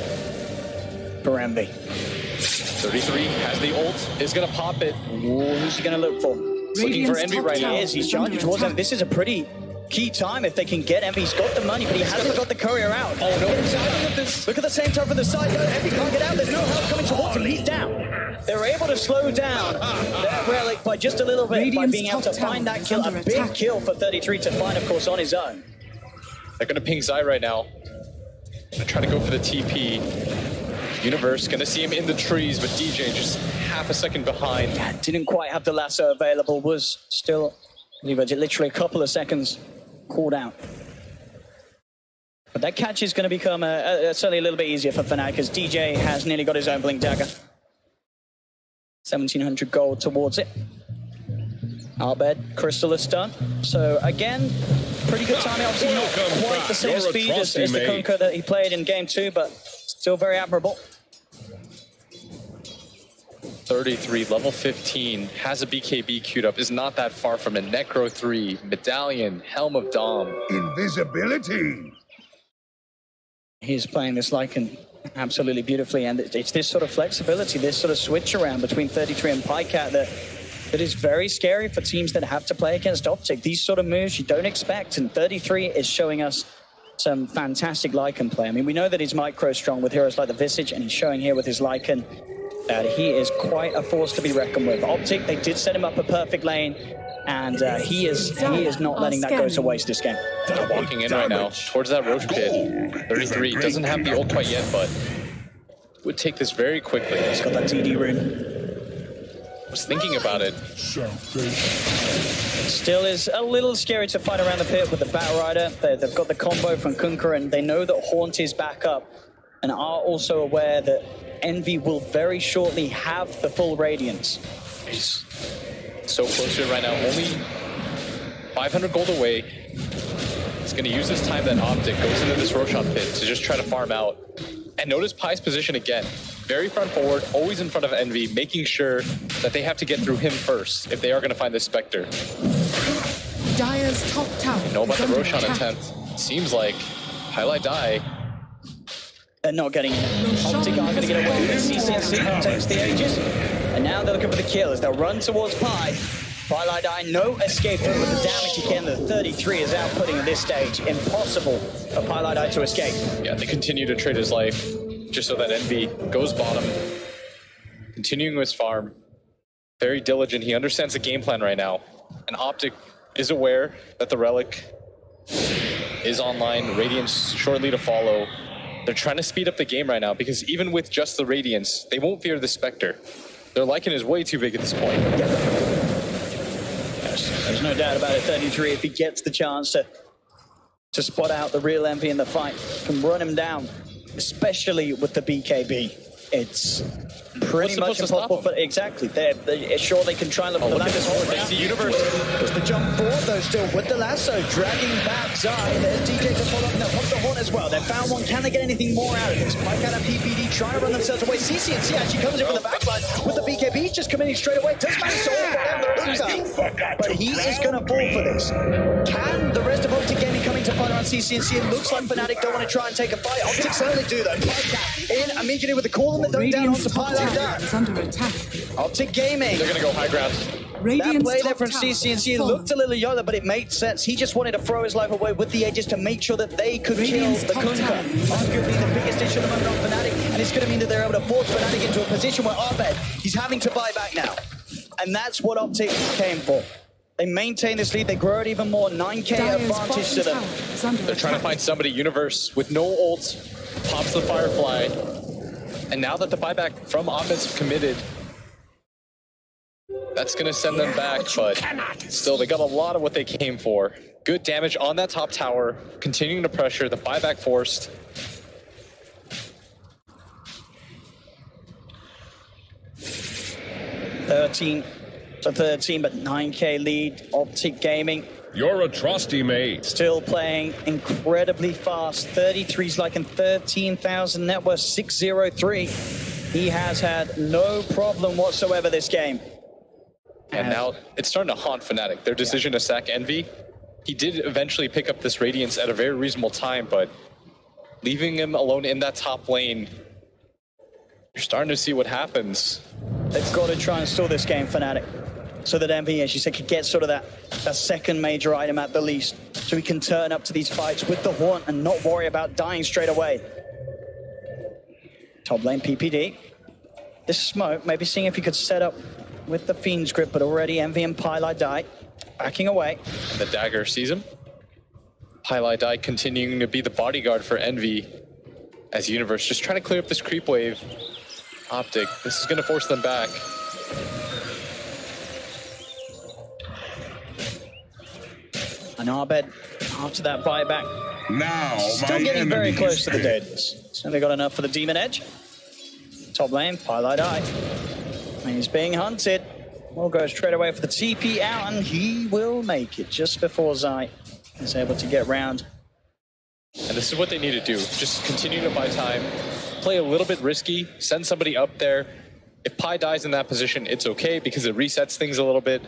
for Envy. 33 has the ult, is going to pop it. Ooh, who's he going to look for? Looking for Envy right now. He's charging towards him. This is a pretty key time if they can get Envy. He's got the money, but he hasn't got the courier out. Oh no. Look at the same time from the side. Envy can't get out. There's no help coming towards him. He's down. They're able to slow down that Relic by just a little bit by being able to find that kill. A big kill for 33 to find, of course, on his own. They're going to ping Zai right now. Gonna try to go for the TP. Universe gonna see him in the trees, but DJ just half a second behind. Yeah, didn't quite have the lasso available, was still, I believe, literally a couple of seconds called out. But that catch is going to become certainly a little bit easier for FNATIC, as DJ has nearly got his own Blink Dagger. 1,700 gold towards it. Abed, Crystal is done. So again, pretty good timing. Obviously not quite the same speed as the Kunko that he played in game 2, but still very admirable. 33, level 15, has a BKB queued up, is not that far from a Necro 3, Medallion, Helm of Dom. Invisibility! He's playing this Lycan absolutely beautifully, and it's this sort of flexibility, this sort of switch around between 33 and PyCat that is very scary for teams that have to play against Optic. These sort of moves you don't expect, and 33 is showing us some fantastic Lycan play. I mean, we know that he's micro strong with heroes like the Visage, and he's showing here with his Lycan that he is quite a force to be reckoned with. Optic, they did set him up a perfect lane, and he is not letting that go to waste this game. Walking in right now towards that Roche pit. 33 doesn't have the ult quite yet, but would take this very quickly. He's got that TD rune. Was thinking about it. Still is a little scary to fight around the pit with the Batrider. They've got the combo from Kunkka, and they know that Haunt is back up, and are also aware that Envy will very shortly have the full Radiance. He's so close to it right now. Only 500 gold away. He's going to use this time that Optic goes into this Roshan pit to just try to farm out. And notice Py's position again. Very front forward, always in front of Envy, making sure that they have to get through him first if they are going to find this Spectre. Dire's top tower. Know about the Roshan attempt. Seems like Highlight Die. They're not getting it. Optic are going to get away with it. CCNC takes the Aegis, and now they're looking for the kill as they'll run towards Pi. Highlight Die, no escape with the damage again. The 33 is outputting at this stage. Impossible for Highlight Die to escape. Yeah, they continue to trade his life just so that Envy goes bottom. Continuing his farm. Very diligent. He understands the game plan right now. And Optic is aware that the Relic is online. Radiance shortly to follow. They're trying to speed up the game right now because even with just the Radiance, they won't fear the Spectre. Their Lycan is way too big at this point. There's no doubt about it. 33, if he gets the chance to spot out the real Envy in the fight, can run him down, especially with the BKB. It's pretty much impossible for exactly. Sure, they can try and look for the ladder. The universe. There's the jump forward though, still with the lasso, dragging back Zai. There's DJ to follow up, and they'll pop the horn as well. They found one. Can they get anything more out of this? PyCat and PPD trying to run themselves away. CCNC actually comes in from the backline with the BKB. He's just committing straight away. Does manage to hold but he is going to fall for this. Can the rest of Optic Gaming coming to fight around CCNC? It looks like FNATIC don't want to try and take a fight. Optic certainly do though. PyCat in immediately with the call and the dunk down onto PyCat. Is under attack. Optic Gaming. They're going to go high ground. That play there from CCNC looked a little Yoda, but it made sense. He just wanted to throw his life away with the Aegis to make sure that they could kill the Kunkka. Arguably the biggest issue at the moment on FNATIC, and it's going to mean that they're able to force FNATIC into a position where Arbed, he's having to buy back now. And that's what Optic came for. They maintain this lead, they grow it even more, 9k advantage to them. They're trying to find somebody, Universe, with no ult, pops the Firefly. And now that the buyback from offense committed, that's going to send them back, but still, they got a lot of what they came for. Good damage on that top tower, continuing to pressure, the buyback forced. $13 to 13, but 9k lead, Optic Gaming. You're a trusty mate. Still playing incredibly fast. 33's like in 13,000 net worth, 603. He has had no problem whatsoever this game. And now it's starting to haunt FNATIC. Their decision to sack Envy. He did eventually pick up this Radiance at a very reasonable time, but leaving him alone in that top lane, you're starting to see what happens. They've got to try and stall this game, FNATIC, so that Envy, as you said, could get sort of that second major item at the least, so he can turn up to these fights with the Haunt and not worry about dying straight away. Top lane PPD. This smoke, maybe seeing if he could set up with the Fiend's Grip, but already Envy and Pylai Die backing away. And the dagger sees him. Pylai Die continuing to be the bodyguard for Envy as Universe, just trying to clear up this creep wave. Optic, this is going to force them back. And Arbed, after that buyback, Now, still getting very close to the deadness. Certainly got enough for the Demon Edge. Top lane, Pylai Die. And he's being hunted. Will go straight away for the TP out, and he will make it just before Zai is able to get round. And this is what they need to do. Just continue to buy time, play a little bit risky, send somebody up there, If Pi dies in that position, it's okay because it resets things a little bit.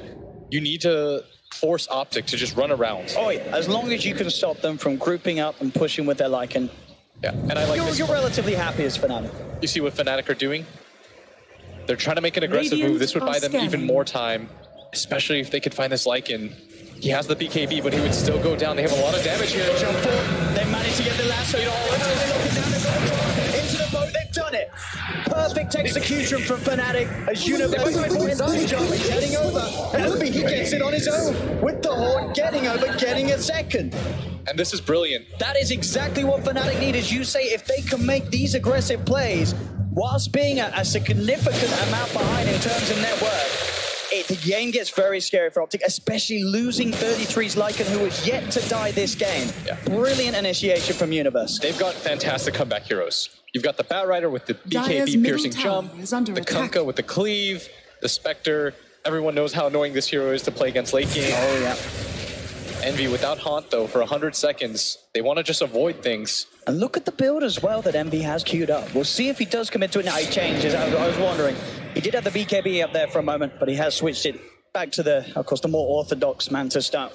You need to force Optic to just run around. Oh yeah, as long as you can stop them from grouping up and pushing with their Lycan. Yeah, and I like this. You're relatively happy as FNATIC. You see what FNATIC are doing? They're trying to make an aggressive move. This would buy them even more time, especially if they could find this Lycan. He has the BKB, but he would still go down. They have a lot of damage here. Jump forward. They managed to get the lasso. Into the boat. They've done it. Perfect execution from FNATIC as Universe getting over. And he gets it on his own with the horn, getting over, getting a second. And this is brilliant. That is exactly what FNATIC need, as you say, if they can make these aggressive plays, whilst being a significant amount behind in terms of net worth, the game gets very scary for Optic, especially losing 33's Lycan, who is yet to die this game. Yeah. Brilliant initiation from Universe. They've got fantastic comeback heroes. You've got the Batrider with the BKB piercing jump, the Kunkka with the cleave, the Spectre. Everyone knows how annoying this hero is to play against late game. Oh, yeah. Envy without Haunt, though, for 100 seconds. They want to just avoid things. And look at the build as well that Envy has queued up. We'll see if he does commit to it now. He changes. I was wondering. He did have the BKB up there for a moment, but he has switched it back to the, of course, the more orthodox Manta start,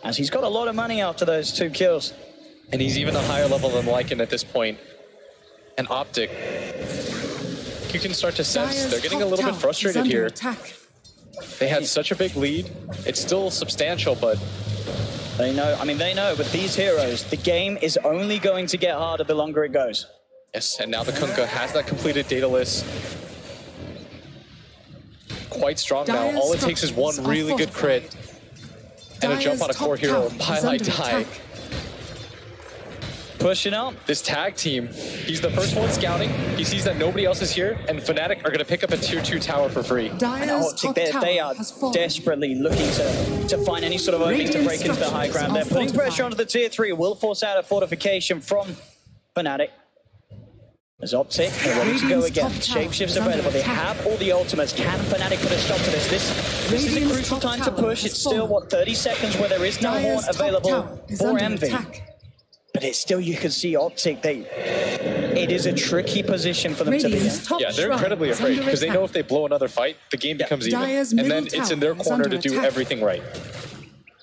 as he's got a lot of money after those 2 kills. And he's even a higher level than Lycan at this point. And Optic, you can start to sense they're getting a little bit frustrated here. They had such a big lead. It's still substantial, but they know, they know with these heroes, the game is only going to get harder the longer it goes. Yes, and now the Kunkka has that completed data list. Quite strong now. All it takes is one really good crit and a jump on a core hero. Highlight die. Pushing up. This tag team, he's the first one scouting. He sees that nobody else is here, and FNATIC are going to pick up a tier 2 tower for free. They are desperately looking to find any sort of opening to break into the high ground. They're putting pressure onto the tier 3. Will force out a fortification from FNATIC. As Optic, they're ready to go again. Shapeshifts available. They have all the ultimates. Can FNATIC put a stop to this? This is a crucial time to push. It's still, what, 30 seconds where there is no horn available for Envy. But it's still, you can see Optic, it is a tricky position for them to be in. Yeah, they're incredibly afraid because they know if they blow another fight, the game becomes even. And then it's in their corner to do everything right.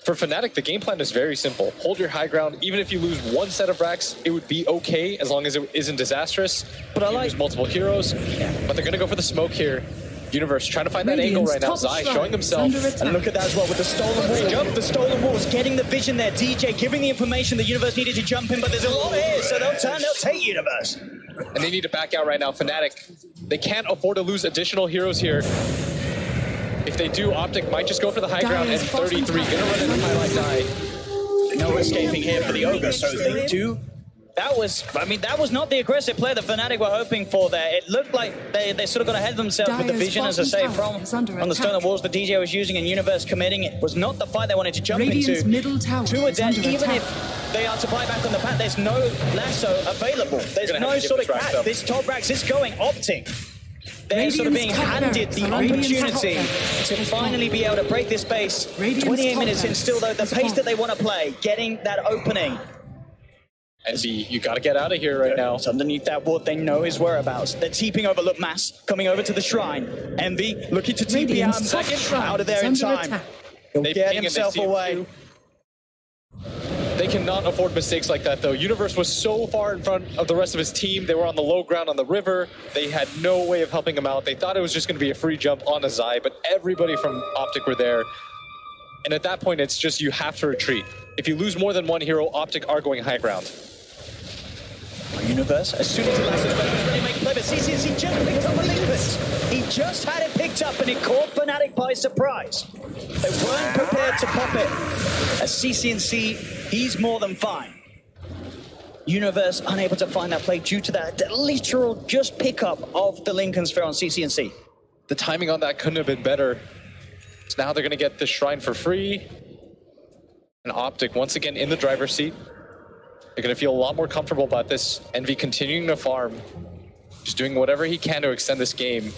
For FNATIC, the game plan is very simple. Hold your high ground. Even if you lose one set of racks, it would be okay as long as it isn't disastrous. But I lose multiple heroes, but they're going to go for the smoke here. Universe trying to find that angle right now. Zai showing himself. And look at that as well with the stolen wall. Jump, the stolen walls, getting the vision there. DJ giving the information the Universe needed to jump in, but there's a lot here, so they'll take Universe. And they need to back out right now. FNATIC, they can't afford to lose additional heroes here. If they do, Optic might just go for the high ground, and 33 gonna run into highlight die. No escaping here for the Ogre, so they do. That was not the aggressive play that FNATIC were hoping for there. It looked like they sort of got ahead of themselves with the vision, as I say, from on the stolen walls the DJ was using, and Universe committing. It was not the fight they wanted to jump into. To a death, even if they are to buy back on the path, there's no lasso available. There's no sort of catch. This top racks is going Optic. They're sort of being handed the opportunity to finally be able to break this pace. 28 minutes in still, though, the pace that they want to play, getting that opening. Envy, you got to get out of here right now. It's underneath that ward, they know his whereabouts. They're TPing over, look, Mass coming over to the shrine. Envy looking to TP out second, out of there in time. He'll get himself away. They cannot afford mistakes like that, though. Universe was so far in front of the rest of his team. They were on the low ground on the river. They had no way of helping him out. They thought it was just going to be a free jump on a Zai, but everybody from Optic were there. And at that point, it's just you have to retreat. If you lose more than one hero, Optic are going high ground. Universe, as soon as the last is ready to make a play, but CCNC just picked up Olympus. He just had it picked up and it caught FNATIC by surprise. They weren't prepared to pop it. As CCNC, he's more than fine. Universe unable to find that play due to that literal just pickup of the Lincoln Sphere on CCNC. The timing on that couldn't have been better. So now they're going to get this shrine for free. And Optic once again in the driver's seat. They're going to feel a lot more comfortable about this. Envy continuing to farm. Just doing whatever he can to extend this game.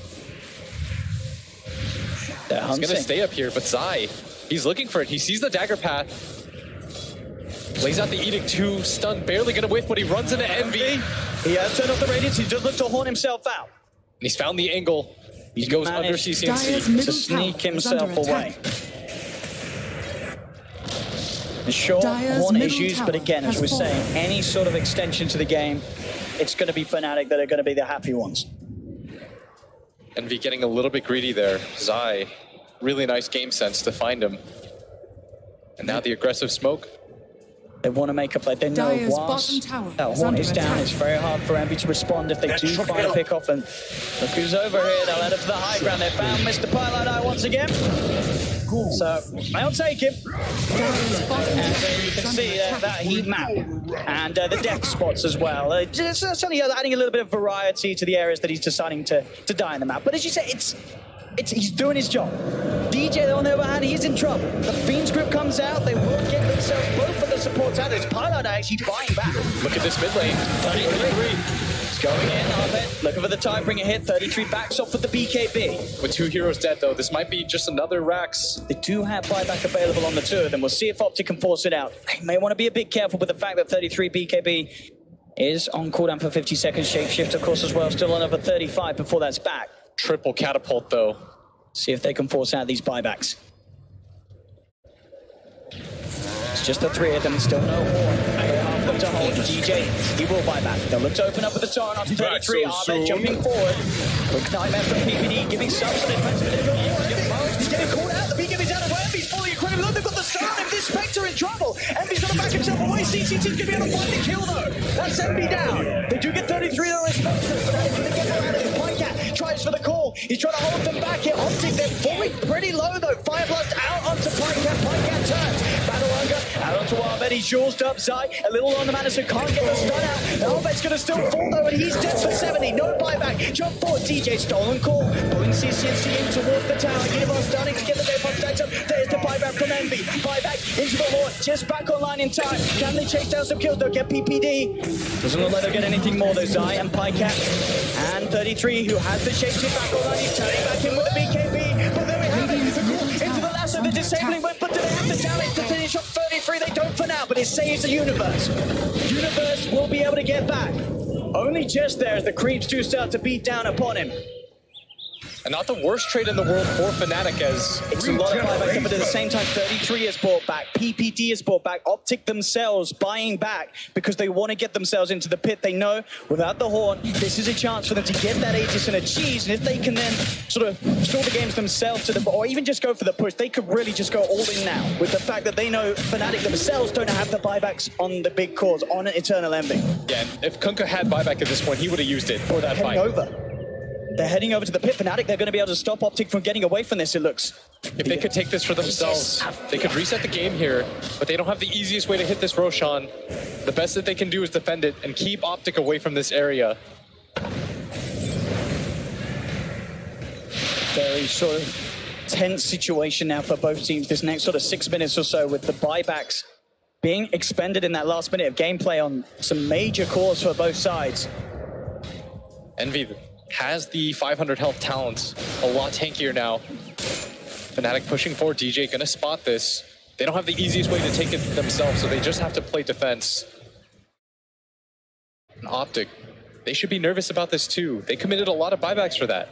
He's going to stay up here, but Zai, he's looking for it. He sees the dagger path. Lays out the Edict 2, stun, barely going to whiff, but he runs into Envy. He has turned off the radiance. He just looked to horn himself out. And he's found the angle. He goes under managed CCNC. to sneak himself away. Sure, Horn issues, but again, as we're saying, any sort of extension to the game, it's going to be FNATIC that are going to be the happy ones. Envy getting a little bit greedy there. Zai, really nice game sense to find him. And now the aggressive smoke. They want to make a play. They know once that Horn is down, it's very hard for Envy to respond if they do find a pick off. And look who's over here. They'll head up to the high ground. They found Mr. Pilot Eye once again. So I'll take him. And you can see that heat map and the death spots as well. Just certainly adding a little bit of variety to the areas that he's deciding to die in the map. But as you say, he's doing his job. DJ, on the other hand, he's in trouble. The Fiend's grip comes out. They will get themselves both of the supports out. There's Pilot actually buying back. Look at this mid lane. 33. Going in, Ahmed, looking for the time, bring a hit. 33 backs off with the BKB. With 2 heroes dead, though, this might be just another Rax. They do have buyback available on the 2 of them. We'll see if Optic can force it out. They may want to be a bit careful with the fact that 33 BKB is on cooldown for 50 seconds. Shapeshift, of course, as well. Still another 35 before that's back. Triple catapult, though. See if they can force out these buybacks. It's just the 3 of them, still no Horn. Half them to hold. DJ, he will buy back. They'll look to open up with the turn on 33. Ahmed jumping forward. Quick nightmare from PPD, giving subs to the defense. He's getting caught out. The BKB's out of way. Envy's falling incredibly low. They've got the stun. If this Spectre in trouble, Envy's going to back himself away. CCT's going to be able to find the kill, though. That's Envy down. They do get 33, though. It's going to get out of the Pycat. Tries for the call. He's trying to hold them back here. Optic, they're falling pretty low, though. Fire Blast out onto Pycat. Pycat turns. Battle Hunger out onto Ahmed. He's jawsed up. Zai a little on the mana, so can't get the stun out. Ahmed's going to still fall, though, and he's dead for 70. No buyback. Jump forward. DJ stolen call. Pulling CCNC in towards the tower. Universe starting to get the day stacked up. There's the buyback from Envy. Buyback into the Horn. Just back online in time. Can they chase down some kills? They'll get PPD. Doesn't look like they'll get anything more, though. Zai and Pycat. And 33, who has the shapeshift back online. He's turning back in with the BKB. But there we have it. The call into the lasso. The disabling whip. But do they have the damage to finish off 33? They don't for now, but it saves the Universe. Universe will be able to get back. Only just there as the creeps do start to beat down upon him. And not the worst trade in the world for FNATIC, as it's a lot of buybacks, but at the same time, 33 is bought back, PPD is bought back, Optic themselves buying back because they want to get themselves into the pit. They know without the Horn, this is a chance for them to get that Aegis and a cheese, and if they can then sort of stall the games themselves to the, or even just go for the push, they could really just go all in now with the fact that they know FNATIC themselves don't have the buybacks on the big cause, on an Eternal Envy. Yeah, if Kunkka had buyback at this point, he would have used it for that fight. They're heading over to the pit. FNATIC, they're going to be able to stop Optic from getting away from this, it looks. If they could take this for themselves, they could reset the game here, but they don't have the easiest way to hit this Roshan. The best that they can do is defend it and keep Optic away from this area. Very sort of tense situation now for both teams. This next sort of 6 minutes or so with the buybacks being expended in that last minute of gameplay on some major cores for both sides. Envy has the 500 health talent, a lot tankier now. FNATIC pushing forward, DJ gonna spot this. They don't have the easiest way to take it themselves, so they just have to play defense. And Optic, they should be nervous about this too. They committed a lot of buybacks for that.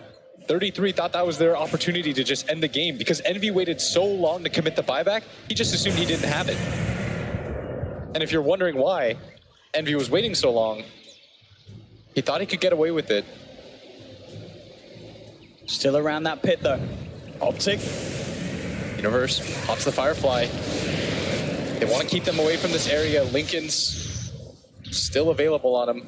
33 thought that was their opportunity to just end the game because Envy waited so long to commit the buyback, he just assumed he didn't have it. And if you're wondering why Envy was waiting so long, he thought he could get away with it. Still around that pit though. Optic. Universe pops the Firefly. They want to keep them away from this area. Lincoln's still available on him.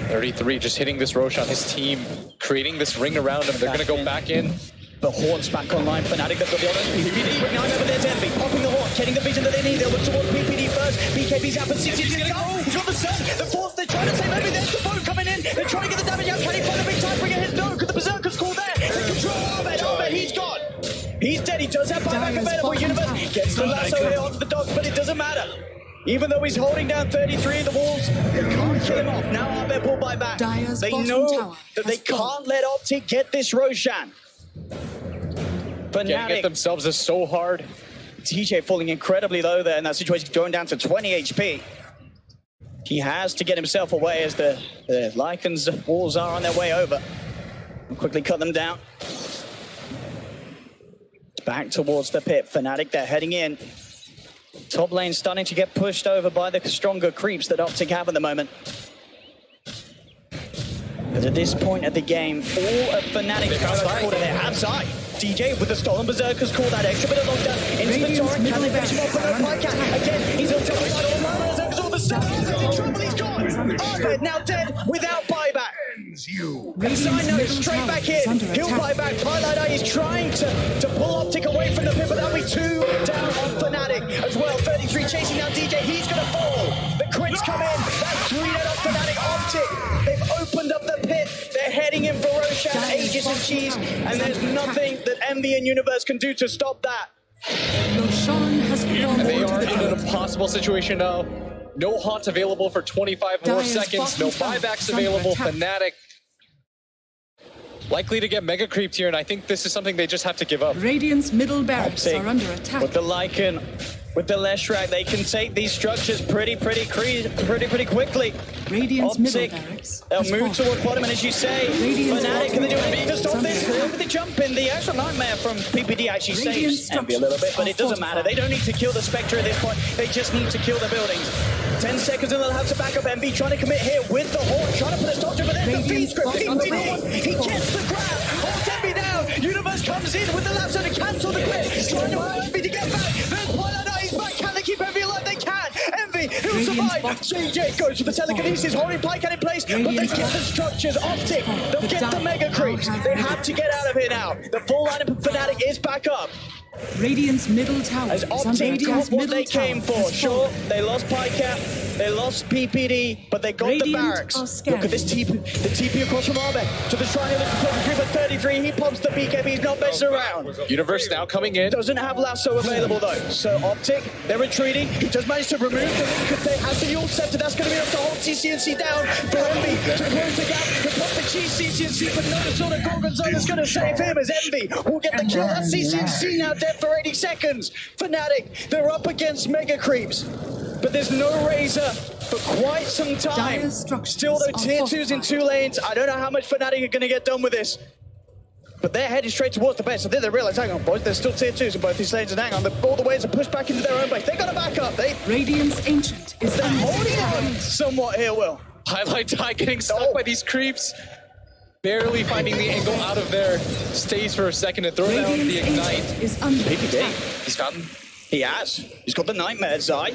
33 just hitting this Roshan, his team creating this ring around him. They're going to go back in. The Horn's back online. FNATIC, they've got the other PPD. Bringing over there's Envy. Popping the Horn, getting the vision that they need. They'll look towards PPD first. BKB's out for 60. He's going to go. He's got the sun. The Force, they're trying to save Envy. There's the boat coming in. They're trying to get the damage out. Can he find a big time? Bring a hit? No, because the Berserker's call there. They control Ahmed. Ahmed, he's gone. He's dead. He does have buyback available. Universe gets the lasso here onto the dogs, but it doesn't matter. Even though he's holding down 33 of the walls, they can't kill him off. Now Ahmed will buy back. They know that they can't let Optic get this Roshan. Getting it themselves is so hard. TJ falling incredibly low there in that situation, going down to 20 HP. He has to get himself away as the Lycan's walls are on their way over. We'll quickly cut them down. Back towards the pit. FNATIC, they're heading in. Top lane starting to get pushed over by the stronger creeps that Optic have at the moment. But at this point of the game, all of FNATIC's power called in there. Outside, DJ with the stolen berserkers call that extra bit of lockdown into the torrent. Can they finish him off with no bycatch? Again, he's on top of the side. All the berserkers, all the stuff. Trouble, he's gone. Ahmed now dead without buyback. Side note, straight back in. He'll buy back. Twilight Eye is trying to pull Optic away from the pit, but that'll be 2 down on FNATIC as well. 33 chasing down DJ. He's going to fall. The crits come in. That's 3 dead off FNATIC. Optic, they've opened up the pit. They're heading in for Roshan, Aegis and Cheese, and there's nothing that Envy and Universe can do to stop that. Roshan has fallen. They are in an impossible situation now. No HOTS available for 25 more seconds. No buybacks available. FNATIC likely to get mega creeped here, and I think this is something they just have to give up. Radiant's middle barracks are under attack. With the Lycan, with the Leshrac, they can take these structures pretty quickly. Radiant's middle barracks. They'll move toward bottom, and as you say, FNATIC, can they do anything to stop this? With the jump in, the actual nightmare from PPD actually saves Envy a little bit, but it doesn't matter. They don't need to kill the Spectre at this point. They just need to kill the buildings. 10 seconds and they'll have to back up. Envy trying to commit here with the Horde, trying to put a stop to it, but then the feed script. PPD, he gets the grab, holds Envy down. Universe comes in with the lapse and to cancel the grip. Trying to allow Envy to get back. Then Twilight Eye is back. Can they keep Envy alive? They can. Envy, he'll survive. JJ goes for the telekinesis, holding Pycan in place, but they get the structures. Optic, they'll get the mega creeps. They have to get out of here now. The full lineup of FNATIC is back up. Radiant's middle tower as Optic got what they came for. Sure, they lost Pycat, they lost PPD, but they got the barracks. Look at this TP, the TP across from Ahmed to the shrine of the 33. He pops the BKB, he's not messing around. Universe now coming in. Doesn't have lasso available though. So Optic, they're retreating. He does manage to remove the link if they have the Yule Scepter. That's going to be enough to hold CCNC down for Envy to close the gap. To pop the cheese CCNC, but no sort of Gorgonzola is going to save him as Envy will get the kill. That's CCNC now dead for 80 seconds. FNATIC, they're up against mega creeps, but there's no Razor for quite some time. Still though, tier 2s in 2 lanes. I don't know how much FNATIC are going to get done with this, but they're heading straight towards the base. So then they realize, hang on boys, there's still tier 2s in both these lanes, and hang on, all the ways are pushed back into their own base. They got to back up. Radiant's Ancient is holding on somewhat here, Will. Highlight Tie getting stuck by these creeps. Barely finding the angle out of there. Stays for a second to throw down the ignite. PPD, he's found him. He has. He's got the Nightmare, Zai.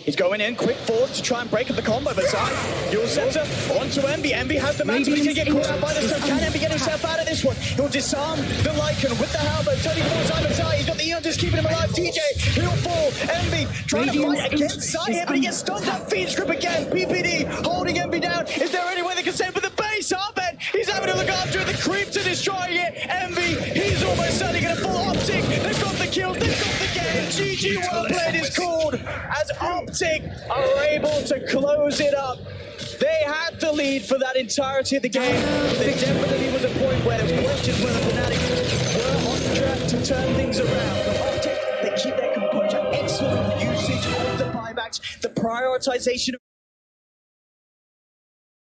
He's going in, quick force to try and break up the combo, but Zai, Yule Scepter onto Envy. Envy has the mantle, he's going to get caught out by this, so can Envy get himself out of this one? He'll disarm the Lycan with the halberd, 34 times Zai, he's got the Eon just keeping him alive. DJ, he'll fall. Envy trying to fight against Zai here, but he gets stunned up. Feed script again. PPD holding Envy down. Is there any way they can save for the base? Ahmed, he's having to look after it. The creeps are destroying it. Envy, he's almost certainly going to fall. Optic, they've got the kill, they've got the game. GG well played is called as Optic are able to close it up. They had the lead for that entirety of the game. There definitely was a point where there was questions whether FNATIC were on track to turn things around. But Optic, they keep their composure. Excellent usage of the buybacks, the prioritization of